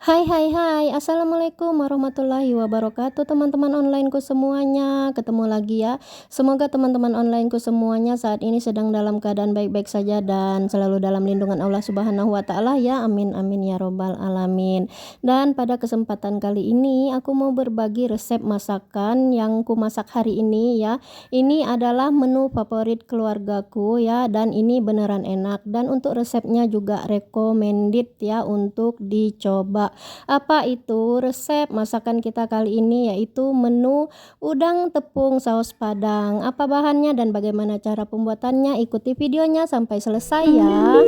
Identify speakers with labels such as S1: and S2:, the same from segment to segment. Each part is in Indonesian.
S1: Hai hai hai, Assalamualaikum warahmatullahi wabarakatuh teman-teman onlineku semuanya. Ketemu lagi ya. Semoga teman-teman onlineku semuanya saat ini sedang dalam keadaan baik-baik saja dan selalu dalam lindungan Allah Subhanahu wa taala ya. Amin amin ya robbal alamin. Dan pada kesempatan kali ini aku mau berbagi resep masakan yang ku masak hari ini ya. Ini adalah menu favorit keluargaku ya, dan ini beneran enak, dan untuk resepnya juga recommended ya untuk dicoba. Apa itu resep masakan kita kali ini, yaitu menu udang tepung saus Padang. Apa bahannya dan bagaimana cara pembuatannya? Ikuti videonya sampai selesai ya.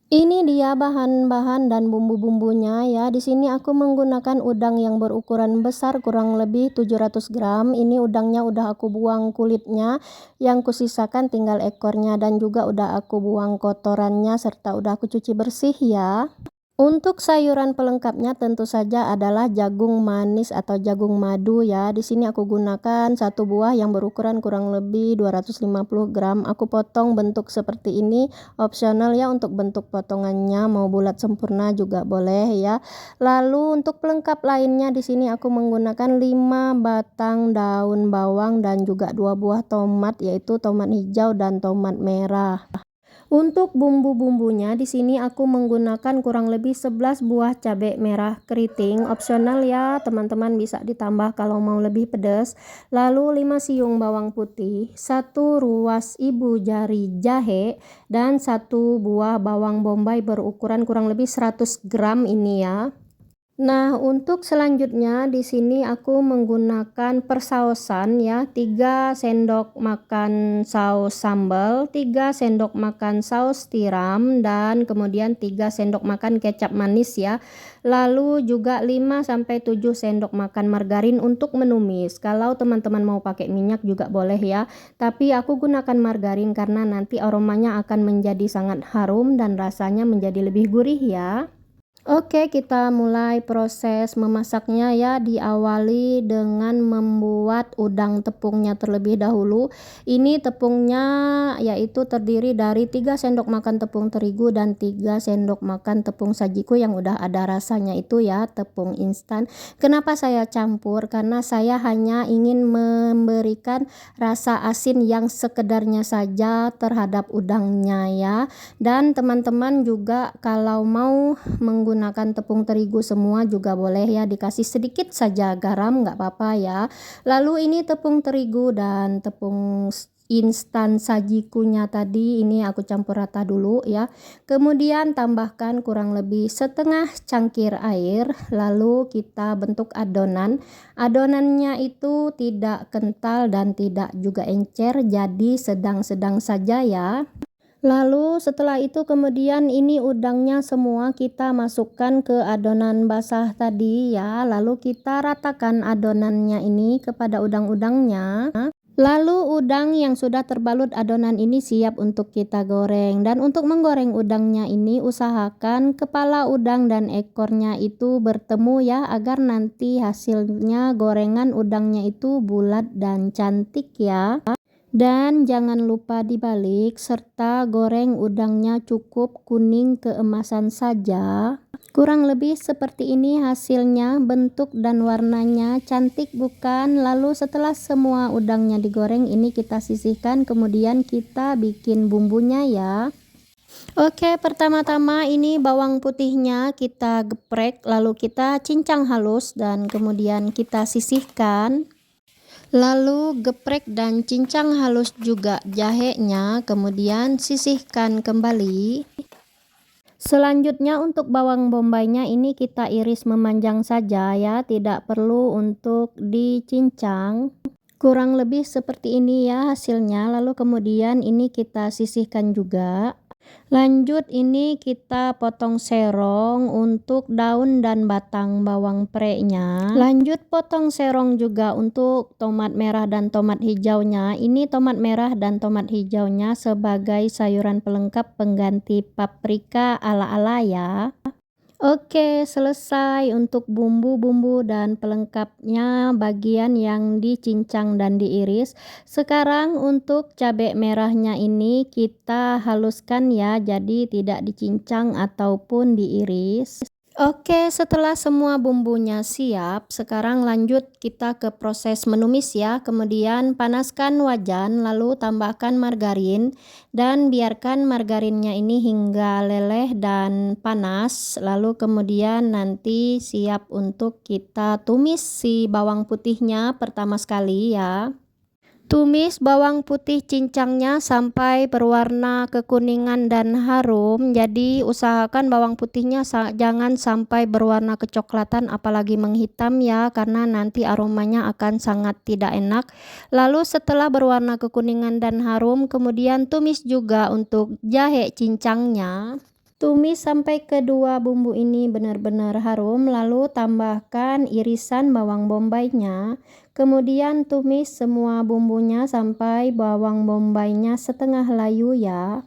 S1: Ini dia bahan-bahan dan bumbu-bumbunya ya. Di sini aku menggunakan udang yang berukuran besar kurang lebih 700 gram. Ini udangnya udah aku buang kulitnya, yang kusisakan tinggal ekornya, dan juga udah aku buang kotorannya serta udah aku cuci bersih ya. Untuk sayuran pelengkapnya tentu saja adalah jagung manis atau jagung madu ya. Di sini aku gunakan satu buah yang berukuran kurang lebih 250 gram. Aku potong bentuk seperti ini, opsional ya untuk bentuk potongannya, mau bulat sempurna juga boleh ya. Lalu untuk pelengkap lainnya di sini aku menggunakan 5 batang daun bawang dan juga 2 buah tomat, yaitu tomat hijau dan tomat merah. Untuk bumbu-bumbunya di sini aku menggunakan kurang lebih 11 buah cabai merah keriting, opsional ya, teman-teman bisa ditambah kalau mau lebih pedas. Lalu 5 siung bawang putih, 1 ruas ibu jari jahe, dan 1 buah bawang bombay berukuran kurang lebih 100 gram ini ya. Nah, untuk selanjutnya di sini aku menggunakan persausan ya, 3 sendok makan saus sambal, 3 sendok makan saus tiram, dan kemudian 3 sendok makan kecap manis ya. Lalu juga 5 sampai 7 sendok makan margarin untuk menumis. Kalau teman-teman mau pakai minyak juga boleh ya, tapi aku gunakan margarin karena nanti aromanya akan menjadi sangat harum dan rasanya menjadi lebih gurih ya. Oke, kita mulai proses memasaknya ya. Diawali dengan membuat udang tepungnya terlebih dahulu. Ini tepungnya yaitu terdiri dari 3 sendok makan tepung terigu dan 3 sendok makan tepung sajiku yang udah ada rasanya itu ya, tepung instan. Kenapa saya campur? Karena saya hanya ingin memberikan rasa asin yang sekedarnya saja terhadap udangnya ya. Dan teman-teman juga kalau mau menggunakan tepung terigu semua juga boleh ya, dikasih sedikit saja garam nggak apa-apa ya. Lalu ini tepung terigu dan tepung instan sajikunya tadi ini aku campur rata dulu ya. Kemudian tambahkan kurang lebih setengah cangkir air, lalu kita bentuk adonan. Adonannya itu tidak kental dan tidak juga encer, jadi sedang-sedang saja ya. Lalu setelah itu kemudian ini udangnya semua kita masukkan ke adonan basah tadi ya. Lalu kita ratakan adonannya ini kepada udang-udangnya. Lalu udang yang sudah terbalut adonan ini siap untuk kita goreng. Dan untuk menggoreng udangnya ini usahakan kepala udang dan ekornya itu bertemu ya, agar nanti hasilnya gorengan udangnya itu bulat dan cantik ya. Dan jangan lupa dibalik serta goreng udangnya cukup kuning keemasan saja. Kurang lebih seperti ini hasilnya, bentuk dan warnanya cantik bukan? Lalu setelah semua udangnya digoreng ini kita sisihkan, kemudian kita bikin bumbunya ya. Oke, pertama-tama ini bawang putihnya kita geprek, lalu kita cincang halus dan kemudian kita sisihkan. Lalu geprek dan cincang halus juga jahenya, kemudian sisihkan kembali. Selanjutnya untuk bawang bombaynya ini kita iris memanjang saja ya, tidak perlu untuk dicincang. Kurang lebih seperti ini ya hasilnya. Lalu kemudian ini kita sisihkan juga. Lanjut ini kita potong serong untuk daun dan batang bawang prenya. Lanjut potong serong juga untuk tomat merah dan tomat hijaunya. Ini tomat merah dan tomat hijaunya sebagai sayuran pelengkap pengganti paprika ala-ala ya. Oke, selesai untuk bumbu-bumbu dan pelengkapnya bagian yang dicincang dan diiris. Sekarang untuk cabai merahnya ini kita haluskan ya, jadi tidak dicincang ataupun diiris. Oke, setelah semua bumbunya siap, sekarang lanjut kita ke proses menumis ya. Kemudian panaskan wajan, lalu tambahkan margarin dan biarkan margarinnya ini hingga leleh dan panas. Lalu kemudian nanti siap untuk kita tumis si bawang putihnya pertama sekali ya. Tumis bawang putih cincangnya sampai berwarna kekuningan dan harum. Jadi usahakan bawang putihnya jangan sampai berwarna kecoklatan apalagi menghitam ya, karena nanti aromanya akan sangat tidak enak. Lalu setelah berwarna kekuningan dan harum, kemudian tumis juga untuk jahe cincangnya. Tumis sampai kedua bumbu ini benar-benar harum, lalu tambahkan irisan bawang bombaynya. Kemudian tumis semua bumbunya sampai bawang bombaynya setengah layu ya.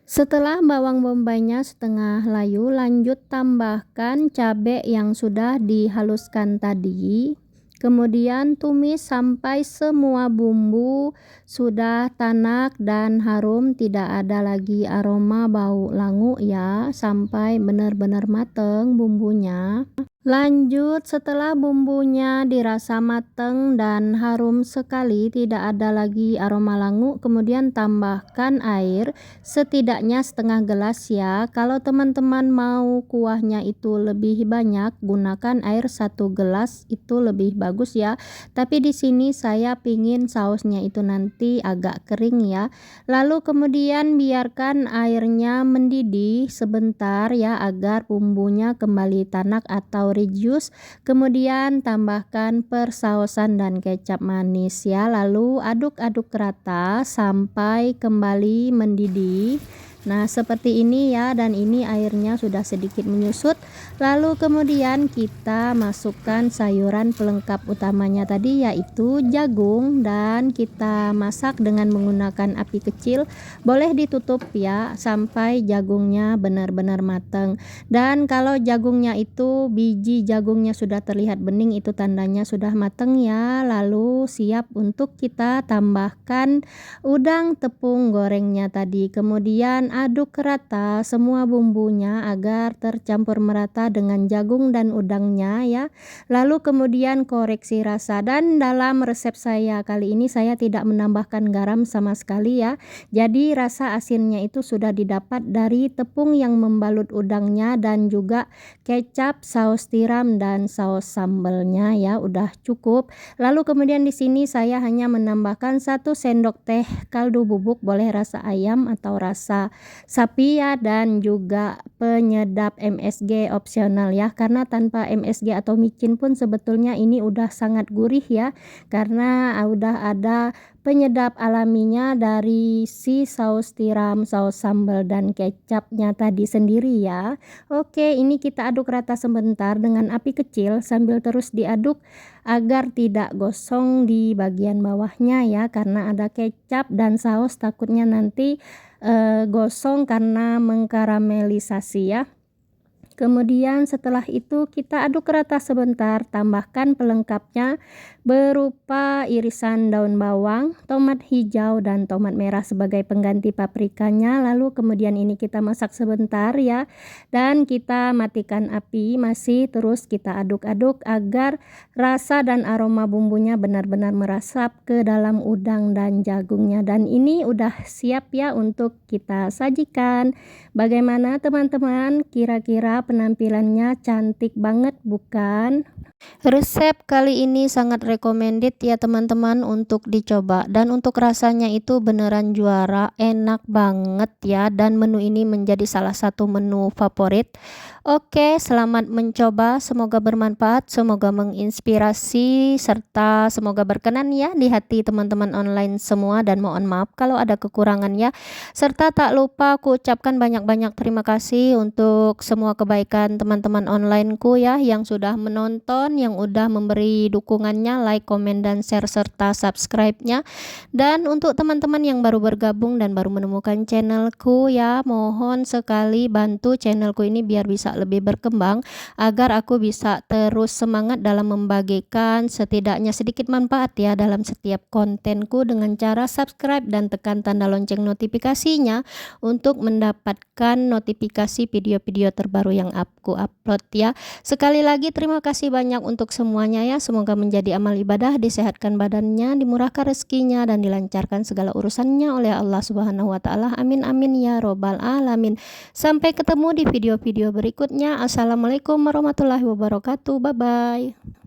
S1: Setelah bawang bombaynya setengah layu, lanjut tambahkan cabai yang sudah dihaluskan tadi. Kemudian tumis sampai semua bumbu sudah tanak dan harum, tidak ada lagi aroma bau langu ya, sampai benar-benar mateng bumbunya. Lanjut, setelah bumbunya dirasa mateng dan harum sekali, tidak ada lagi aroma langu, kemudian tambahkan air setidaknya setengah gelas ya. Kalau teman-teman mau kuahnya itu lebih banyak, gunakan air 1 gelas, itu lebih bagus ya. Tapi di sini saya pingin sausnya itu nanti agak kering ya. Lalu kemudian biarkan airnya mendidih sebentar ya, agar bumbunya kembali tanak atau reduce. Kemudian tambahkan persausan dan kecap manis ya, lalu aduk-aduk rata sampai kembali mendidih. Nah, seperti ini ya, dan ini airnya sudah sedikit menyusut. Lalu kemudian kita masukkan sayuran pelengkap utamanya tadi, yaitu jagung, dan kita masak dengan menggunakan api kecil. Boleh ditutup ya sampai jagungnya benar-benar matang. Dan kalau jagungnya itu biji jagungnya sudah terlihat bening, itu tandanya sudah matang ya. Lalu siap untuk kita tambahkan udang tepung gorengnya tadi. Kemudian aduk rata semua bumbunya agar tercampur merata dengan jagung dan udangnya ya. Lalu kemudian koreksi rasa, dan dalam resep saya kali ini saya tidak menambahkan garam sama sekali ya. Jadi rasa asinnya itu sudah didapat dari tepung yang membalut udangnya dan juga kecap, saus tiram dan saus sambalnya ya, udah cukup. Lalu kemudian di sini saya hanya menambahkan 1 sendok teh kaldu bubuk, boleh rasa ayam atau rasa sapi ya, dan juga penyedap MSG opsional ya, karena tanpa MSG atau micin pun sebetulnya ini udah sangat gurih ya, karena udah ada penyedap alaminya dari si saus tiram, saus sambal dan kecapnya tadi sendiri ya. Oke, ini kita aduk rata sebentar dengan api kecil sambil terus diaduk agar tidak gosong di bagian bawahnya ya, karena ada kecap dan saus, takutnya nanti gosong karena mengkaramelisasi ya. Kemudian setelah itu kita aduk rata sebentar, tambahkan pelengkapnya berupa irisan daun bawang, tomat hijau dan tomat merah sebagai pengganti paprikanya. Lalu kemudian ini kita masak sebentar ya, dan kita matikan api, masih terus kita aduk-aduk agar rasa dan aroma bumbunya benar-benar meresap ke dalam udang dan jagungnya. Dan ini udah siap ya untuk kita sajikan. Bagaimana teman-teman, kira-kira penampilannya cantik banget bukan? Resep kali ini sangat recommended ya teman-teman untuk dicoba, dan untuk rasanya itu beneran juara, enak banget ya, dan menu ini menjadi salah satu menu favorit. Oke, selamat mencoba, semoga bermanfaat, semoga menginspirasi, serta semoga berkenan ya di hati teman-teman online semua, dan mohon maaf kalau ada kekurangan ya. Serta tak lupa aku ucapkan banyak-banyak terima kasih untuk semua kebaikan teman-teman onlineku ya yang sudah menonton penonton yang udah memberi dukungannya, like, komen, dan share serta subscribe-nya. Dan untuk teman-teman yang baru bergabung dan baru menemukan channelku ya, mohon sekali bantu channelku ini biar bisa lebih berkembang, agar aku bisa terus semangat dalam membagikan setidaknya sedikit manfaat ya dalam setiap kontenku dengan cara subscribe dan tekan tanda lonceng notifikasinya untuk mendapatkan notifikasi video-video terbaru yang aku upload ya. Sekali lagi terima kasih banyak untuk semuanya ya. Semoga menjadi amal ibadah, disehatkan badannya, dimurahkan rezekinya, dan dilancarkan segala urusannya oleh Allah Subhanahu wa Ta'ala. Amin amin ya robbal alamin. Sampai ketemu di video-video berikutnya. Assalamualaikum warahmatullahi wabarakatuh. Bye bye.